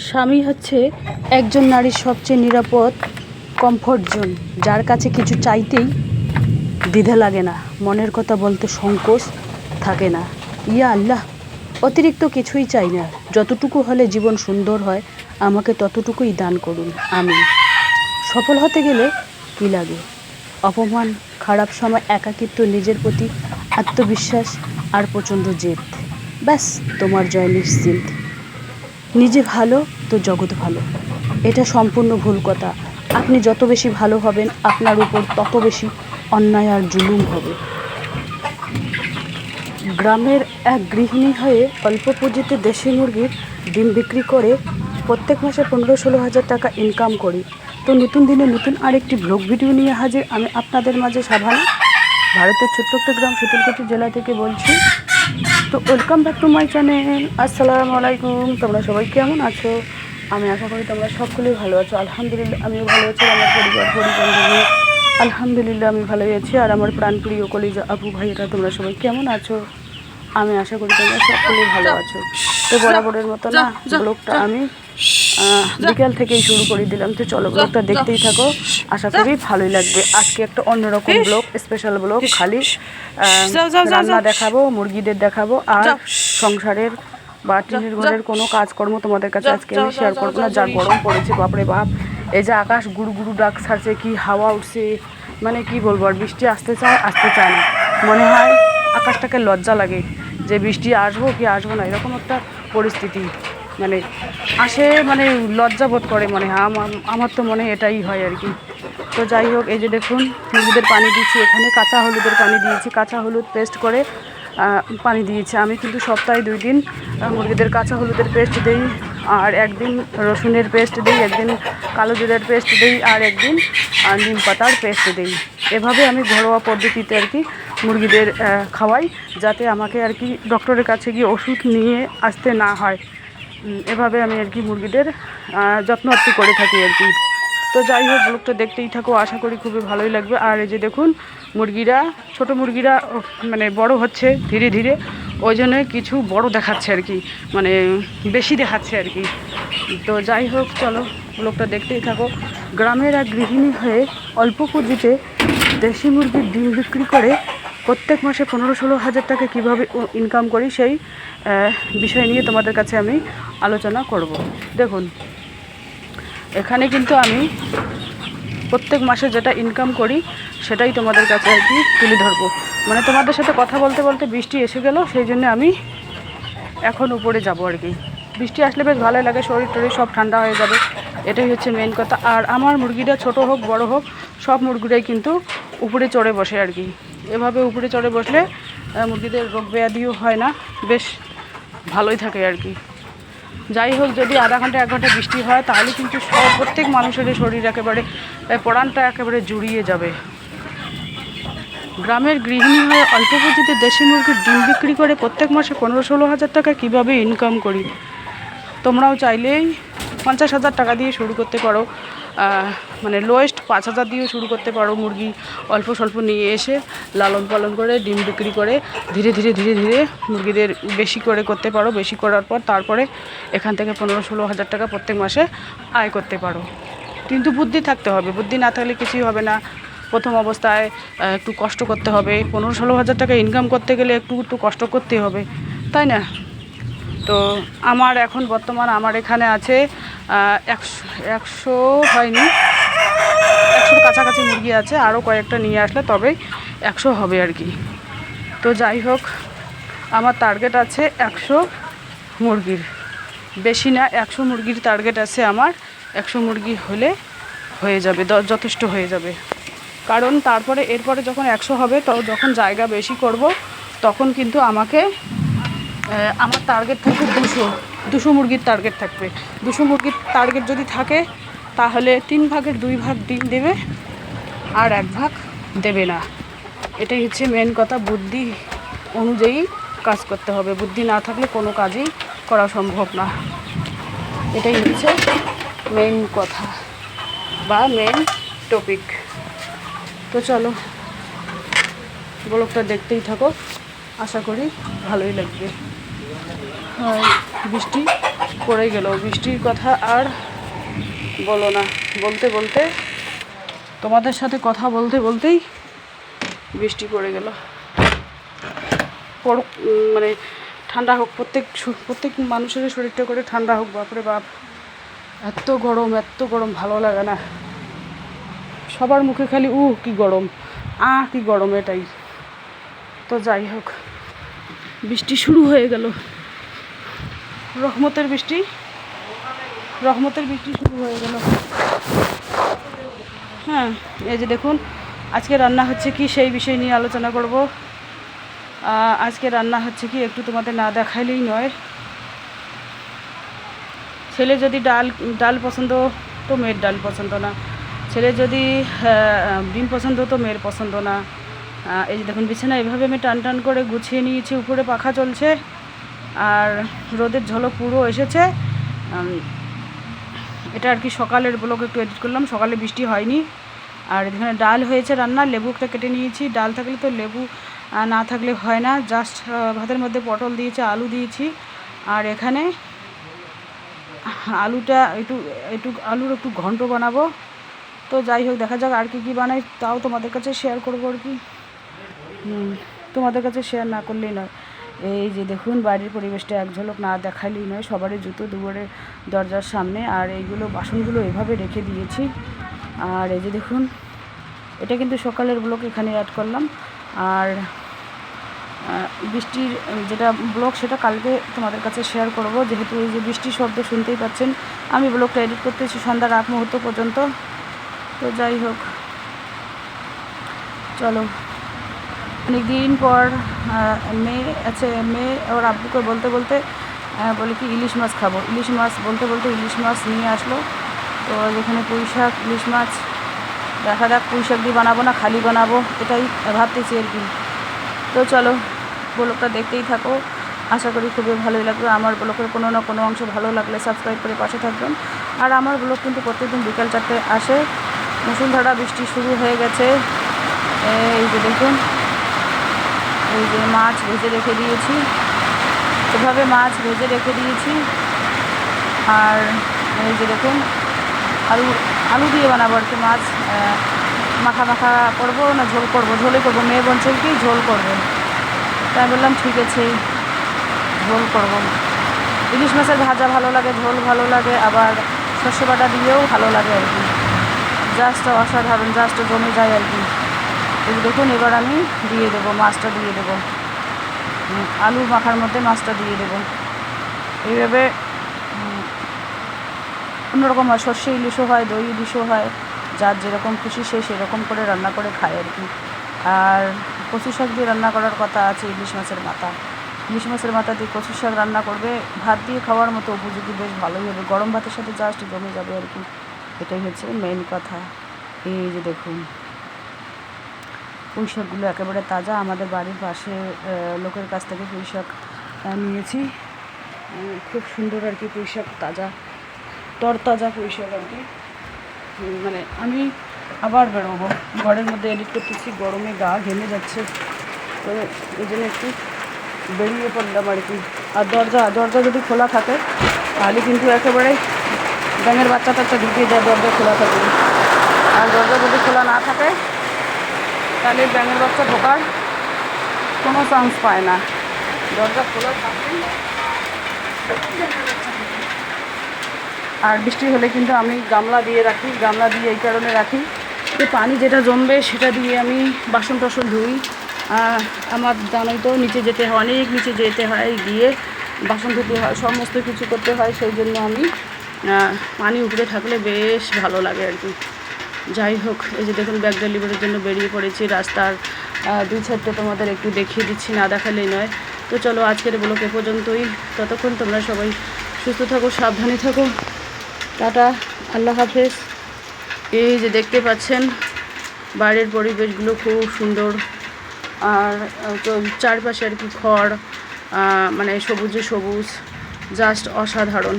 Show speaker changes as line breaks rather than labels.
স্বামী হচ্ছে একজন নারীর সবচেয়ে নিরাপদ কমফোর্ট জোন, যার কাছে কিছু চাইতেই দ্বিধা লাগে না, মনের কথা বলতে সংকোচ থাকে না। ইয়া আল্লাহ, অতিরিক্ত কিছুই চাই না, যতটুকু হলে জীবন সুন্দর হয় আমাকে ততটুকুই দান করুন, আমি সফল হতে গেলে কী লাগে? অপমান, খারাপ সময়, একাকিত্ব, নিজের প্রতি আত্মবিশ্বাস আর প্রচণ্ড জেদ। ব্যাস, তোমার জয় নিশ্চিন্ত। নিজে ভালো তো জগৎ ভালো, এটা সম্পূর্ণ ভুল কথা। আপনি যত বেশি ভালো হবেন আপনার উপর তত বেশি অন্যায় আর জুলুম হবে। গ্রামের এক গৃহিণী হয়ে অল্প পুঁজিতে দেশি মুরগির ডিম বিক্রি করে প্রত্যেক মাসে 15-16 হাজার টাকা ইনকাম করি। তো নতুন দিনে নতুন আরেকটি ব্লগ ভিডিও নিয়ে হাজির আমি আপনাদের মাঝে সাভানা, ভারতের ছোট্ট একটা গ্রাম শীতলকুচি জেলা থেকে বলছি। তো welcome back to my channel. আসসালামু আলাইকুম। তোমরা সবাই কেমন আছো? আমি আশা করি তোমরা সকলেই ভালো আছো। আলহামদুলিল্লাহ আমিও ভালো আছি, আমার পরিবার নিয়ে আলহামদুলিল্লাহ আমি ভালোই আছি। আর আমার প্রাণপ্রিয় কলিজা আপু ভাইয়েরা তোমরা সবাই কেমন আছো? আমি আশা করি তোমরা সকলেই ভালো আছো। তো বরাবরের মতো না ব্লগটা আমি বিকেল থেকেই শুরু করে দিলাম। তো চলো ব্লগটা দেখতেই থাকো, আশা করি ভালোই লাগবে। আজকে একটা অন্যরকম ব্লগ, স্পেশাল ব্লগ। খালি রান্না দেখাবো, মুরগিদের দেখাবো, আর সংসারের বা টিনের ঘরের কোনো কাজকর্ম তোমাদের কাছে আজকে আমি শেয়ার করবো না। যা গরম পড়েছে বাপরে বাপ, এই যে আকাশ গুড়ু গুড়ু ডাক ছাড়ছে, কি হাওয়া উঠছে, মানে কি বলবো। আর বৃষ্টি আসতে চায় না, মনে হয় আকাশটাকে লজ্জা লাগে যে বৃষ্টি আসবো কি আসবো না, এরকম একটা পরিস্থিতি মানে আসে, মানে লজ্জা বোধ করে মনে হয়। আমার তো মনে এটাই হয় আর কি। তো যাই হোক, এই যে দেখুন মুরগিদের পানি দিচ্ছি, এখানে কাঁচা হলুদের পানি দিয়েছি, কাঁচা হলুদ পেস্ট করে পানি দিয়েছি। আমি কিন্তু সপ্তাহে 2 দিন মুরগিদের কাঁচা হলুদের পেস্ট দিই, আর একদিন রসুনের পেস্ট দিই, একদিন কালো জিরার পেস্ট দিই, আর একদিন নিম পাতার পেস্ট দিই। এভাবে আমি ঘরোয়া পদ্ধতিতে আর কি মুরগিদের খাওয়াই, যাতে আমাকে আর কি ডক্টরের কাছে গিয়ে ওষুধ নিয়ে আসতে না হয়। এভাবে আমি আর কি মুরগিদের যত্ন করে থাকি আর কি। তো যাই হোক, ব্লগটা দেখতেই থাকো, আশা করি খুবই ভালোই লাগবে। আর এই যে দেখুন মুরগিরা, ছোট মুরগিরা মানে বড় হচ্ছে ধীরে ধীরে, ওই জন্য কিছু বড় দেখাচ্ছে আর কি, মানে বেশি দেখাচ্ছে আর কি। তো যাই হোক, চলো ব্লগটা দেখতেই থাকো। গ্রামের এক গৃহিণী হয়ে অল্প পুঁজিতে দেশি মুরগির ডিম বিক্রি করে প্রত্যেক মাসে 15-16 হাজার টাকা কীভাবে ইনকাম করি, সেই বিষয় নিয়ে তোমাদের কাছে আমি আলোচনা করব। দেখুন, এখানে কিন্তু আমি প্রত্যেক মাসে যেটা ইনকাম করি সেটাই তোমাদের কাছে আর কি তুলে ধরবো। মানে তোমাদের সাথে কথা বলতে বলতে বৃষ্টি এসে গেল, সেই জন্য আমি এখন উপরে যাব আর কি। বৃষ্টি আসলে বেশ ভালোই লাগে, শরীর টরীর সব ঠান্ডা হয়ে যাবে, এটাই হচ্ছে মেন কথা। আর আমার মুরগিটা ছোট হোক বড় হোক, সব মুরগিরাই কিন্তু উপরে চড়ে বসে আর কি। এভাবে উপরে চড়ে বসলে মুরগিদের রোগ ব্যাধিও হয় না, বেশ ভালোই থাকে আর কি। যাই হোক, যদি আধা ঘন্টা 1 ঘন্টা বৃষ্টি হয় তাহলে কিন্তু প্রত্যেক মানুষের শরীর একেবারে পরাণটা একেবারে জুড়িয়ে যাবে। গ্রামের গৃহিণী হয়ে অল্প পুঁজিতে দেশি মুরগির ডিম বিক্রি করে প্রত্যেক মাসে 15-16 হাজার টাকা কীভাবে ইনকাম করি। তোমরাও চাইলেই 50,000 টাকা দিয়ে শুরু করতে পারো, মানে লোয়েস্ট 5,000 দিয়েও শুরু করতে পারো। মুরগি অল্প স্বল্প নিয়ে এসে লালন পালন করে ডিম বিক্রি করে ধীরে ধীরে মুরগিদের বেশি করে করতে পারো। বেশি করার পর তারপরে এখান থেকে 15-16 হাজার টাকা প্রত্যেক মাসে আয় করতে পারো। কিন্তু বুদ্ধি থাকতে হবে, বুদ্ধি না থাকলে কিছুই হবে না। প্রথম অবস্থায় একটু কষ্ট করতে হবে। 15-16 হাজার টাকা ইনকাম করতে গেলে একটু কষ্ট করতে হবে, তাই না? তো আমার এখন বর্তমান আমার এখানে আছে 100 হয়নি, 100 কাছাকাছি মুরগি আছে। আরও কয়েকটা নিয়ে আসলে তবেই 100 হবে আর কি। তো যাই হোক, আমার টার্গেট আছে 100 মুরগির, বেশি না, 100 মুরগির টার্গেট আছে আমার। 100 মুরগি হলে হয়ে যাবে, যথেষ্ট হয়ে যাবে। কারণ তারপরে এরপরে যখন 100 হবে, তো যখন জায়গা বেশি করব তখন কিন্তু আমাকে আমার টার্গেট থাকবে 200 মুরগির টার্গেট থাকবে। 200 মুরগির টার্গেট যদি থাকে তাহলে 3 ভাগের 2 ভাগ ডিম দেবে আর 1 ভাগ দেবে না। এটাই হচ্ছে মেন কথা, বুদ্ধি অনুযায়ী কাজ করতে হবে। বুদ্ধি না থাকলে কোনো কাজই করা সম্ভব না। এটাই হচ্ছে মেন কথা বা মেন টপিক। তো চলো ব্লগটা দেখতেই থাকো, আশা করি ভালোই লাগবে। বৃষ্টি পড়ে গেল। বৃষ্টির কথা আর বলো না, বলতে বলতে তোমাদের সাথে কথা বলতে বলতেই বৃষ্টি পড়ে গেল। মানে ঠান্ডা হোক, প্রত্যেক মানুষের শরীরটা করে ঠান্ডা হোক। বাপরে বাপ, এত গরম ভালো লাগে না। সবার মুখে খালি কি গরম, কি গরম, এটাই তো। যাই হোক, বৃষ্টি শুরু হয়ে গেল, রহমতের বৃষ্টি শুরু হয়ে গেল। হ্যাঁ, এই যে দেখুন আজকে রান্না হচ্ছে কি সেই বিষয় নিয়ে আলোচনা করব। আজকে রান্না হচ্ছে কি একটু তোমাদের না দেখাইলেই নয়। ছেলে যদি ডাল পছন্দ তো মেয়ের ডাল পছন্দ না, ছেলে যদি ডিম পছন্দ তো মেয়ের পছন্দ না। এই যে দেখুন বিছানা এভাবে আমি টান করে গুছিয়ে নিয়েছি, উপরে পাখা চলছে আর রোদের ঝলক পুরো এসেছে। এটা আর কি সকালের ব্লগ একটু এডিট করলাম, সকালে বৃষ্টি হয়নি। আর এখানে ডাল হয়েছে রান্না, লেবু একটা কেটে নিয়েছি। ডাল থাকলে তো লেবু না থাকলে হয় না। জাস্ট ভাতের মধ্যে পটল দিয়েছি, আলু দিয়েছি। আর এখানে আলুটা আলুর একটু ঘন্ট বানাবো। তো যাই হোক, দেখা যাক আর কি বানাই, তাও তোমাদের কাছে শেয়ার করবো আর কি। তোমাদের কাছে শেয়ার না করলেই নয়। এই যে দেখুন বাড়ির পরিবেশটা এক ঝলক না দেখালেই নয়। সবারই জুতো দুয়ারে দরজার সামনে, আর এইগুলো বাসনগুলো এভাবে রেখে দিয়েছি। আর এই যে দেখুন, এটা কিন্তু সকালের ব্লগ এখানে অ্যাড করলাম। আর বৃষ্টির যেটা ব্লগ সেটা কালকে তোমাদের কাছে শেয়ার করব, যেহেতু এই যে বৃষ্টির শব্দ শুনতেই পাচ্ছেন। আমি ব্লগটা এডিট করতেছি সন্ধ্যার আগ মুহূর্ত পর্যন্ত। তো যাই হোক, চলো। অনেক দিন পর মেয়ে ওর আব্বুকে বলতে বলে কি ইলিশ মাছ খাবো। ইলিশ মাছ বলতে ইলিশ মাছ নিয়ে আসলো। তো যেখানে পুঁই শাক, ইলিশ মাছ, দেখা যাক পুঁই শাক দিয়ে বানাবো না খালি বানাবো, এটাই ভাবতেছি আর কি। তো চলো, ব্লগটা দেখতেই থাকো, আশা করি খুবই ভালোই লাগবে। আমার ব্লগের কোনো না কোনো অংশ ভালো লাগলে সাবস্ক্রাইব করে পাশে থাকবেন। আর আমার ব্লগ কিন্তু প্রত্যেকদিন বিকেল 4টায় আসে। মুষলধারা বৃষ্টি শুরু হয়ে গেছে। এই যে দেখুন, এই যে মাছ ভেজে রেখে দিয়েছি, এভাবে মাছ ভেজে রেখে দিয়েছি। আর এই যে দেখুন আলু দিয়ে বানাবো আর কি। মাছ মাখা করবো না ঝোল করবো? ঝোলই করবো। মেয়ে বলছে কি ঝোল করবে, তাই বললাম ঠিক আছে ঝোল করবো। ইলিশ মাছের ভাজা ভালো লাগে, ঝোল ভালো লাগে, আবার সর্ষে বাটা দিয়েও ভালো লাগে আর কি। জাস্ট অসাধারণ, জাস্ট জমে যায় আর কি। এই দেখুন এবার আমি দিয়ে দেবো, মাছটা দিয়ে দেবো, আলু মাখার মধ্যে মাছটা দিয়ে দেবো। এইভাবে অন্যরকম হয়, সর্ষে ইলিশও হয়, দই ইলিশও হয়, যার যেরকম খুশি সে সেরকম করে রান্না করে খায় আর কি। আর কচু শাক দিয়ে রান্না করার কথা আছে, ইলিশ মাছের মাথা দিয়ে কচু শাক রান্না করবে, ভাত দিয়ে খাওয়ার মতো উপযোগী, বেশ ভালোই হবে। গরম ভাতের সাথে জাস্ট জমে যাবে আর কি। এটাই হচ্ছে মেইন কথা। এই যে দেখুন পুঁই শাকগুলো একেবারে তাজা, আমাদের বাড়ির পাশে লোকের কাছ থেকে পুঁই শাক নিয়েছি। খুব সুন্দর আর কি পুঁই শাক, তাজা তরতাজা পুঁই শাক আর কি। মানে আমি আবার বেরোবো, ঘরের মধ্যে এডিট করতেছি, গরমে গা ঘেমে যাচ্ছে, তো এই জন্য একটু বেরিয়ে পড়লাম আর কি। আর দরজা যদি খোলা থাকে তাহলে কিন্তু একেবারে ব্যাঙের বাচ্চা ঢুকিয়ে যায়, দরজা খোলা থাকে। আর দরজা যদি খোলা না থাকে তাহলে ব্যাঙের বাচ্চা ঢোকার কোনো চান্স পায় না। দরজা খোলা থাকে। আর বৃষ্টি হলে কিন্তু আমি গামলা দিয়ে এই কারণে রাখি যে পানি যেটা জমবে সেটা দিয়ে আমি বাসন টাসন ধুই। আমার জানোই তো নিচে যেতে হয়, অনেক নিচে যেতে হয়, গিয়ে বাসন ধুতে হয়, সমস্ত কিছু করতে হয়। সেই জন্য আমি পানি উপরে থাকলে বেশ ভালো লাগে আর কি। যাই হোক, এই যে দেখুন ব্যাগ ডেলিভারির জন্য বেরিয়ে পড়েছি। রাস্তার দুই সাইডটা তোমাদের একটু দেখিয়ে দিচ্ছি, না দেখালেই নয়। তো চলো আজকের ব্লগ এ পর্যন্তই। ততক্ষণ তোমরা সবাই সুস্থ থাকো, সাবধানে থাকো, টাটা, আল্লাহ হাফেজ। এই যে দেখতে পাচ্ছেন বাইরের পরিবেশগুলো খুব সুন্দর। আর তো চারপাশে আর কি খড়, মানে সবুজে সবুজ, জাস্ট অসাধারণ।